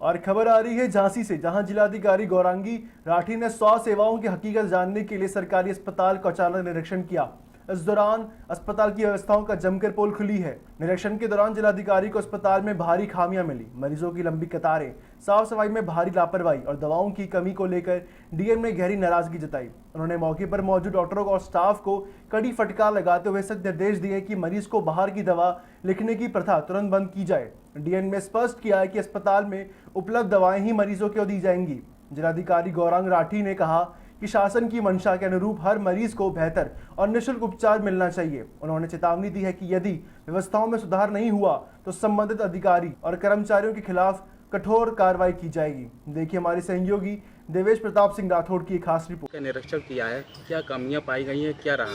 और खबर आ रही है झांसी से, जहां जिलाधिकारी गौरांगी राठी ने स्वास्थ्य सेवाओं की हकीकत जानने के लिए सरकारी अस्पताल का अचानक निरीक्षण किया। इस दौरान अस्पताल की व्यवस्थाओं का जमकर पोल खुली है। निरीक्षण के दौरान जिलाधिकारी को अस्पताल में भारी खामियां मिली। मरीजों की लंबी कतारें, साफ सफाई में भारी लापरवाही और दवाओं की कमी को लेकर डीएम ने गहरी नाराजगी जताई। उन्होंने मौके पर मौजूद डॉक्टरों और स्टाफ को कड़ी फटकार लगाते हुए सख्त निर्देश दिए कि मरीज को बाहर की दवा लिखने की प्रथा तुरंत बंद की जाए। डीएम ने स्पष्ट किया है कि अस्पताल में उपलब्ध दवाएं ही मरीजों को दी जाएंगी। जिलाधिकारी गौरांग राठी ने कहा कि शासन की मंशा के अनुरूप हर मरीज को बेहतर और निःशुल्क उपचार मिलना चाहिए। उन्होंने चेतावनी दी है कि यदि व्यवस्थाओं में सुधार नहीं हुआ तो संबंधित अधिकारी और कर्मचारियों के खिलाफ कठोर कार्रवाई की जाएगी। देखिए हमारे सहयोगी देवेश प्रताप सिंह राठौड़ की खास रिपोर्ट। निरीक्षण किया है, क्या कमियां पाई गई हैं, क्या रहा?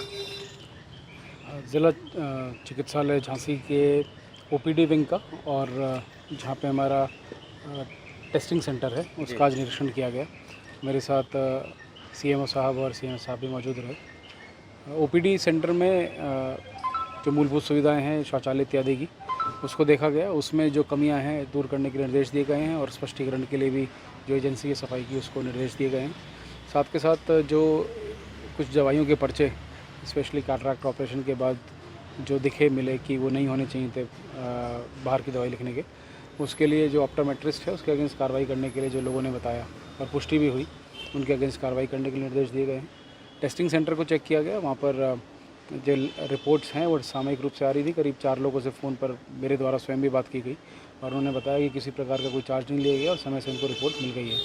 ज़िला चिकित्सालय झांसी के ओपीडी विंग का और जहाँ पे हमारा टेस्टिंग सेंटर है उसका आज निरीक्षण किया गया। मेरे साथ सीएमओ साहब और सीएम साहब भी मौजूद रहे। ओपीडी सेंटर में जो मूलभूत सुविधाएं हैं, शौचालय इत्यादि की, उसको देखा गया। उसमें जो कमियां हैं दूर करने के निर्देश दिए गए हैं और स्पष्टीकरण के लिए भी जो एजेंसी की सफाई की उसको निर्देश दिए गए हैं। साथ के साथ जो कुछ दवाइयों के पर्चे स्पेशली कैटरैक्ट ऑपरेशन के बाद जो दिखे मिले कि वो नहीं होने चाहिए थे बाहर की दवाई लिखने के, उसके लिए जो ऑप्टोमेट्रिस्ट है उसके अगेंस्ट कार्रवाई करने के लिए जो लोगों ने बताया और पुष्टि भी हुई, उनके अगेंस्ट कार्रवाई करने के निर्देश दिए गए हैं। टेस्टिंग सेंटर को चेक किया गया। वहाँ पर जो रिपोर्ट्स हैं वो सामयिक रूप से आ रही थी। करीब 4 लोगों से फ़ोन पर मेरे द्वारा स्वयं भी बात की गई और उन्होंने बताया कि किसी प्रकार का कोई चार्ज नहीं लिया गया और समय से उनको रिपोर्ट मिल गई है।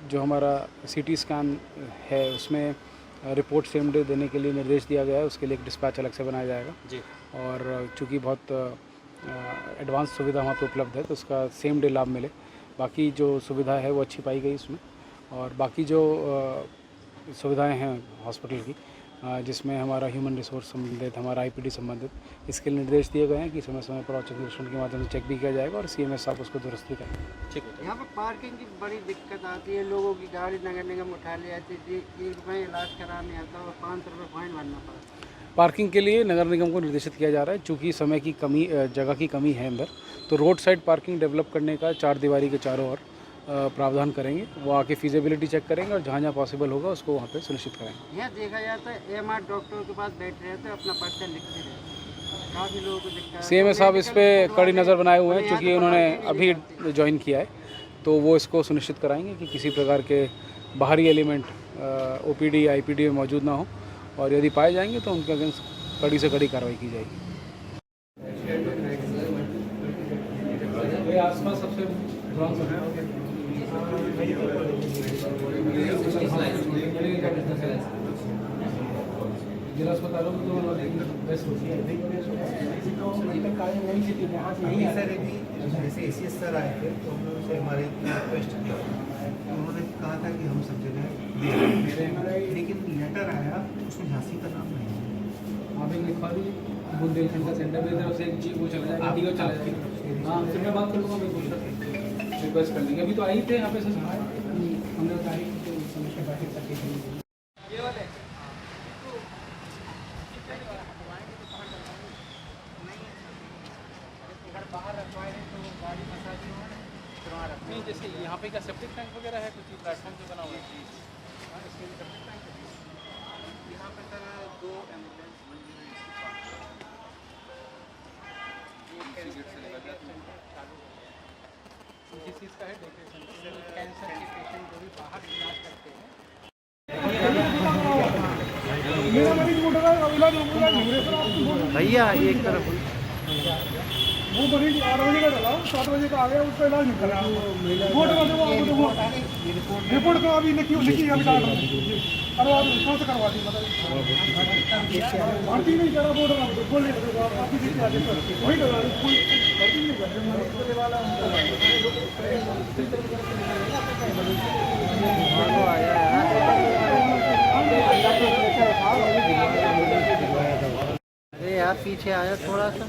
जो हमारा सीटी स्कैन है उसमें रिपोर्ट सेम डे देने के लिए निर्देश दिया गया है। उसके लिए एक डिस्पैच अलग से बनाया जाएगा जी। और चूँकि बहुत एडवांस सुविधा वहाँ पे उपलब्ध है तो उसका सेम डे लाभ मिले। बाकी जो सुविधा है वो अच्छी पाई गई इसमें। और बाकी जो सुविधाएं हैं हॉस्पिटल की, जिसमें हमारा ह्यूमन रिसोर्स संबंधित, हमारा आईपीडी संबंधित, इसके निर्देश दिए गए हैं कि समय समय पर औचक निरीक्षण के माध्यम से चेक भी किया जाएगा और सीएमएस साहब उसको दुरुस्त भी करेंगे। ठीक है। यहाँ पर पार्किंग की बड़ी दिक्कत आती है। लोगों की गाड़ी नगर निगम उठा ले जाती है, 1 रुपये इलाज कराने आता है और 500 रुपये फाइन भरना पड़ता है। पार्किंग के लिए नगर निगम को निर्देशित किया जा रहा है। चूँकि समय की कमी, जगह की कमी है अंदर, तो रोड साइड पार्किंग डेवलप करने का 4 दीवारी के चारों ओर प्रावधान करेंगे। वो आके फिजिबिलिटी चेक करेंगे और जहाँ जहाँ पॉसिबल होगा उसको वहाँ पे सुनिश्चित करेंगे। यह देखा जाता है एमआर डॉक्टर के पास बैठ रहे थे, अपना पर्चा लिखते रहते, काफ़ी लोगों को दिक्कत है। सीएमए साहब इस पर कड़ी नज़र बनाए हुए हैं, क्योंकि उन्होंने अभी ज्वाइन किया है, तो वो इसको सुनिश्चित कराएंगे कि किसी प्रकार के बाहरी एलिमेंट ओपीडी आईपीडी में मौजूद ना हो और यदि पाए जाएंगे तो उनके अगेंस्ट कड़ी से कड़ी कार्रवाई की जाएगी। आसपास सबसे जिला अस्पतालों में तो बेस्ट होती है। सर अभी जैसे एसीएस सर आए थे तो हम लोगों से हमारे रिक्वेस्ट किया, उन्होंने कहा था कि हम सब जगह दे रहे, लेकिन लेटर आया उसमें झांसी का नाम नहीं है। आप एक लिखवा दीजिए बुंदेलखंड का सेंटर मेरी तरफ से एक जी वो चला जाएगा, ठीक है चला जाएगा। हाँ, फिर मैं बात कर लूँगा, बिल्कुल रिक्वेस्ट कर लेंगे। अभी तो आई थे यहाँ पे सर, हमने तारीख समस्या बैठक तक नहीं, जैसे यहाँ पे क्या सेप्टिक टैंक वगैरह है, कुछ प्लेटफॉर्म जो बना हुआ है इसके लिए सेप्टिक टैंक है। यहाँ पर सर 2 एम्बुलेंस जिस चीज़ का है डेकोरेशन, कैंसर के पेशेंट जो भी बाहर इलाज करते हैं। भैया एक तरफ वो मरीज 8 बजे का चला, 7 बजे का आ गया, उसका इलाज नहीं करा। रिपोर्ट तो अभी लिखी अभी डाल रहा हूँ, करवा दी, कौन से करवा दी, भर्ती नहीं करा बोर्ड बोल वही करवा दी, कोई भर्ती नहीं अरे यार पीछे आया थोड़ा सा।